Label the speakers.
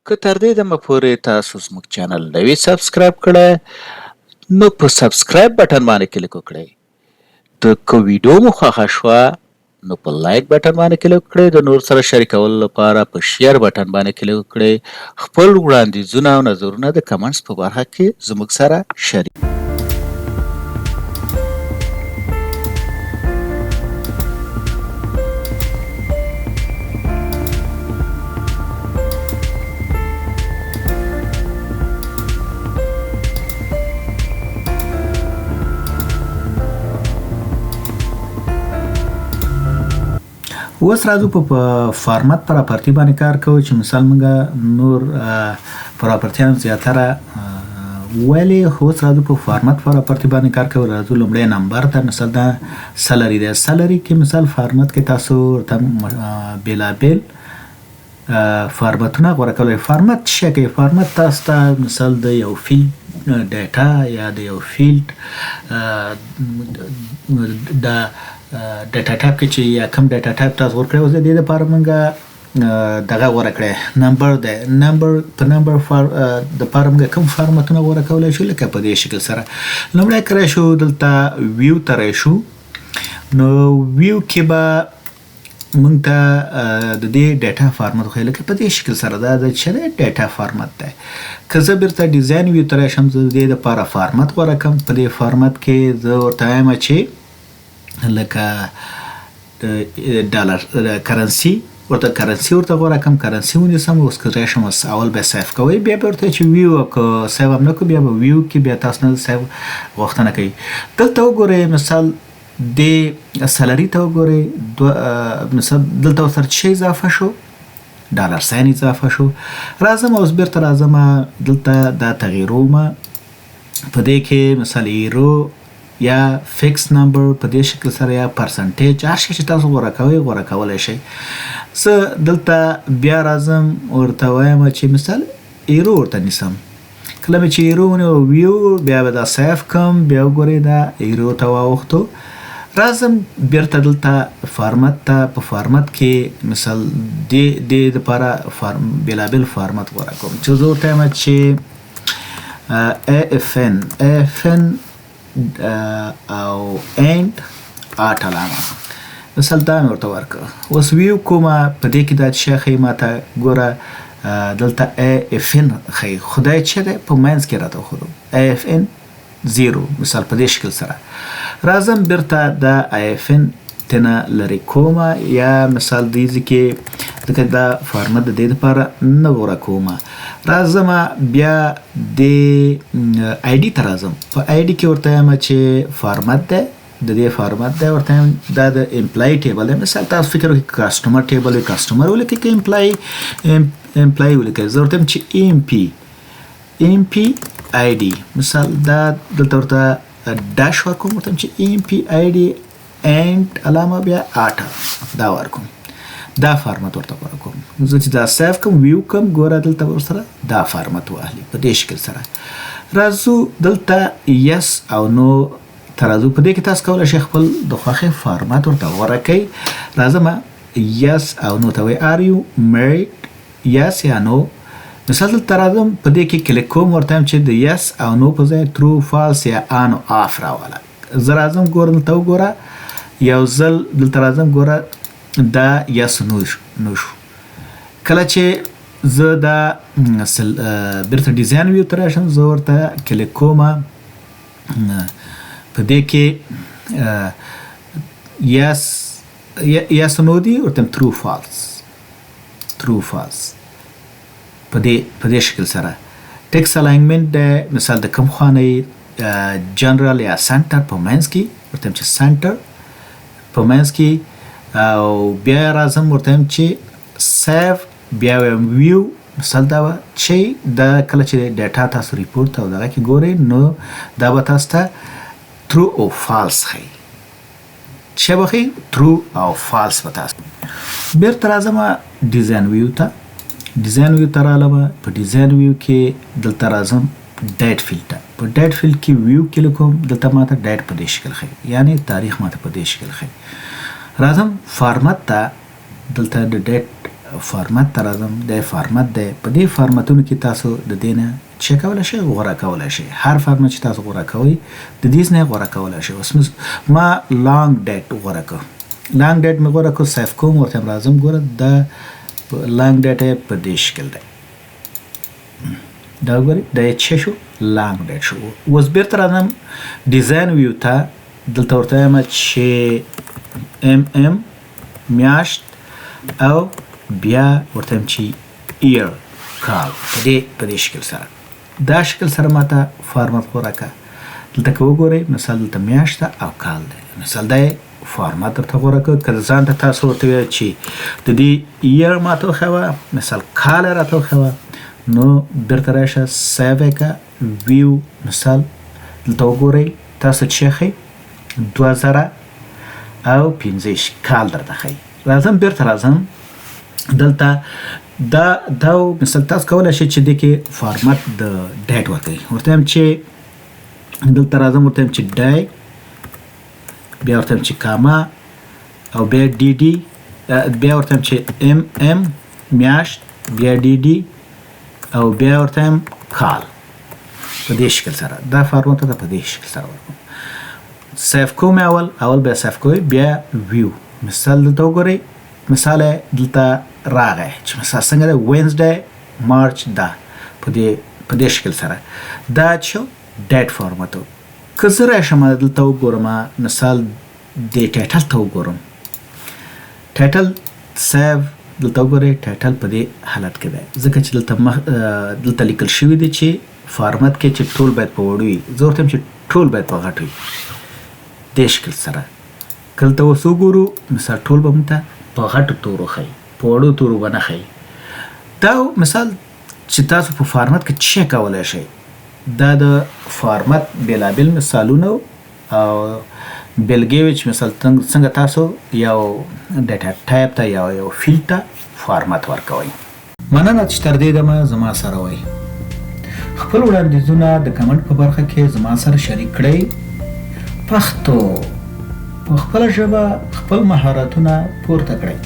Speaker 1: که تر دې دمه پورې تاسو زموږ چینل نه وي سبسکرایب کړی نو په سبسکرایب بټن باندې کلیک وکړئ. د که ویډیو مو خوښه شوه نو په لایک بټن باندې کلیک وکړئ. د نور سره شریکولو لپاره په شیر بټن باندې کلیک وکړئ. خپل وړاندیزونه او نظرونه د کمنټس په برخه کې زموږ سره شریک
Speaker 2: اوس راځو په فارمت پراپرټي باندې کار کوو چې مثال موږ نور پراپرټیان زیاتره ولی اوس راځو په فارمت پراپرټي باندې کار کوو. راځو لومړی نمبر ته مثال دا سلري دی. سلري کې مثال فارمت کې تاسو ورته بېلابېل فارمتونه غوره کولی. فارمت څه کوي؟ فارمت تاسو ته مثال د یو فیلډ ډیټا یا د یو فیلډ د ډیټا ټایپ کې چې یا کوم ډیټا ټایپ تاسو ورکړی اوس د دې لپاره موږ دغه غوره کړی نمبر دی. نمبر په نمبر دپاره موږ کوم فارمتونه غوره کولی شو لکه په دې شکل سره. لومړی که راشو دلته ویو ته راشو نو ویو کې به موږ ته د دې ډیټا فارمت وښیي لکه په دې شکل سره دا د چې دی ډیټا فارمت دی. که زه بیرته ډیزاین ویو ته راشم زه د دې دپاره فارمت غوره کړم. په دې فارمت کې زه ورته وایم چې لکه ډالر کرنسي ورته کرنسي ورته غوره کړم. کرنسي ونیسم. اوس که راشم اول به سیف کوئ بیا به ورته چې ویو که سیو هم نه کړو بیا به ویو کې بیا تاسو نه سیو غوښتنه کوي. دلته وګورئ مثال د سلري ته وګورئ مثال دلته ورسره څه اضافه شو؟ ډالر ساین اضافه شو. راځم اوس بیرته راځم دلته دا تغییروم په دې کې مثال ایرو یا فکس نمبر په دې شکل سره یا پرسنټیج هر شی چې تاسو غوره کوئ غوره کولی شئ. زه دلته بیا راځم ورته وایم چې مثال ایرو ورته نیسم. کله مې چې ایرو ونیو ویو بیا به دا سیف کړم بیا وګورئ دا ایرو ته واوښتو. راځم بیرته دلته فارمت ته. په فارمت کې مثال دې دپاره بېلابېل فارمت غوره کوم چې زه ورته وایم چې AFN او اند آټ علامه مثال دا مې ورته ورکړه. اوس ویو کومه په دې کې دا څه ښیي ماته ګوره دلته AFN ښیي خدای چې دی په منځ کې راته وښودو AFN 0 مثال په دې شکل سره. راځم بیرته د AFN تنه لرې کومه یا مثال دې ځای کې ځکه دا فارمت د دې دپاره نه غوره کومه. راځم بیا د آی ډي ته راځم. په آی ډي کې ورته وایم چې فارمت دی د دې فارمت دی ورته وایم دا د امپلای ټیبل دی. مثال تاسو فکر وکړئ کسټمر ټیبل وي کسټمر ولیکئ که امپلای ولیکئ. زه ورته وایم چې MP آی ډي مثال دا دلته ورته ډاش ورکوم ورته وایم چې MP آی ډي اند علامه بیا آټه دا ورکوم. دا فارمت ورته غوره کوم. زه چې دا سیف کوم ویو کوم ګوره دلته ورسره دا فارمت واخلي په دې شکل سره. راځو دلته یس او نو ته راځو. په دې کې تاسو کولی شئ خپل د خوښې فارمت ورته غوره کړئ. راځم یس او نو ته وایي آر یو میریډ یس یا نو. مثال دلته راځم په دې کې کلیک کوم ورته وایم چې د یس او نو په ځای ترو فالس یا آن او آف راوله. زه راځم ګوره دلته وګوره یو ځل دلته راځم ګوره دا یس نو شو. کله چې زه دا بیرته ډیزاین ویو ته راشم زه ورته کلیک کوم په دې کې یس نو دی ورته ترو فالس په دې شکل سره. ټیکس الاینمنټ دی مثال د کوم خوا نه جنرال یا سنټر په منځ کې ورته چې سنټر په منځ کې او بیا راځم ورته وایم چې سیف بیا وایم ویو مثال دا وه چې دا کله چې ډیټا تاسو ریپورټ او دغه کې ګورئ نو دا به تاسو ته ترو او فالس ښیي. څه به ښیي؟ ترو او فالس به تاسو. بیرته راځم ډیزاین ویو ته. ډیزاین ویو ته رالم. په ډیزاین ویو کې دلته راځم ډیټ فیلډ ته. په ډیټ فیلډ کې ویو کلیک کوم دلته ماته ډیټ په دې شکل ښیي یعنې تاریخ ماته په دې شکل ښیي. راځم فارمت ته. دلته د ډیټ فارمت ته راځم. د فارمت دی. په دې فارمتونو کې تاسو د دې نه څه کولی شئ؟ غوره کولی شئ. هر فارمت چې تاسو غوره کوئ د دې نه غوره کولی شئ. اوس ما لانګ ډیټ غوره کړ. لانګ ډیټ مې غوره کړ. سیف کوم ورته راځم. ګوره دا لانګ ډیټ یې په دې شکل دی. دا وګورئ دا یې څه شو؟ لانګ ډیټ شو. اوس بیرته راځم ډیزاین ویو ته. دلته ورته وایم چې میاشت او بیا ورته وایم چې ایر کال په دې شکل سره. دا شکل سره ماته فارمت غوره کړه. دلته که وګورئ مثال دلته میاشت او کال دی. مثال دا یې فارمت درته غوره کړ. که ځان ته تاسو ورته ویل چې د دې ایر ماته وښوه، مثال کال یې راته وښوه، نو بیرته راشه سیو یې کړه. ویو مثال دلته وګورئ تاسو چې ښئ 2015 کال درته ښیي. راځم بیرته راځم دلته دا مثال تاسو کولی شئ چې دې کې فارمت د ډیټ ورکوئ. ورته وایم چې دلته راځم ورته وایم چې ډای، بیا ورته وایم چې کاما او بیا ډي ډي، بیا ورته وایم چې ام میاشت، بیا ډي ډي او بیا ورته وایم کال. په دې شکل سره دا فارمت ته په دې شکل سره ورکوم. سیف کوم اول بیا سیف کوئ، بیا ویو. مثال دلته وګورئ، مثال دلته راغی چې مثال څنګه دی وینزډی مارچ. دا په دې شکل سره دا چې ډیټ فارمت و. که زه راشم دلته وګورم مثال د ټایټل ته وګورم، ټایټل سیو دلته وګورئ ټایټل په دې حالت کې دی ځکه چې دلته لیکل شوي دي چې فارمت کې چې ټول باید په وړو وي. زه ورته وایم چې ټول باید په غټ وي. دې شکل سره که دلته اوس وګورو مثال ټول به موږ ته په غټو تورو ښیي، په وړو تورو به نه ښیي. دا مثال چې تاسو په فارمت کې څه کولی شئ. دا د فارمت بېلابېل مثالونه او بېلګې وې چې مثال څنګه تاسو یو ډیټا ټایپ ته یا یو فیلډ ته فارمت ورکوئ. مننه چې تر دې دمه زما سره وئ. خپل وړاندیزونه د کمنټ په برخه کې زما سره شریک کړئ. پښتو په خپله ژبه خپل مهارتونه پورته کړئ.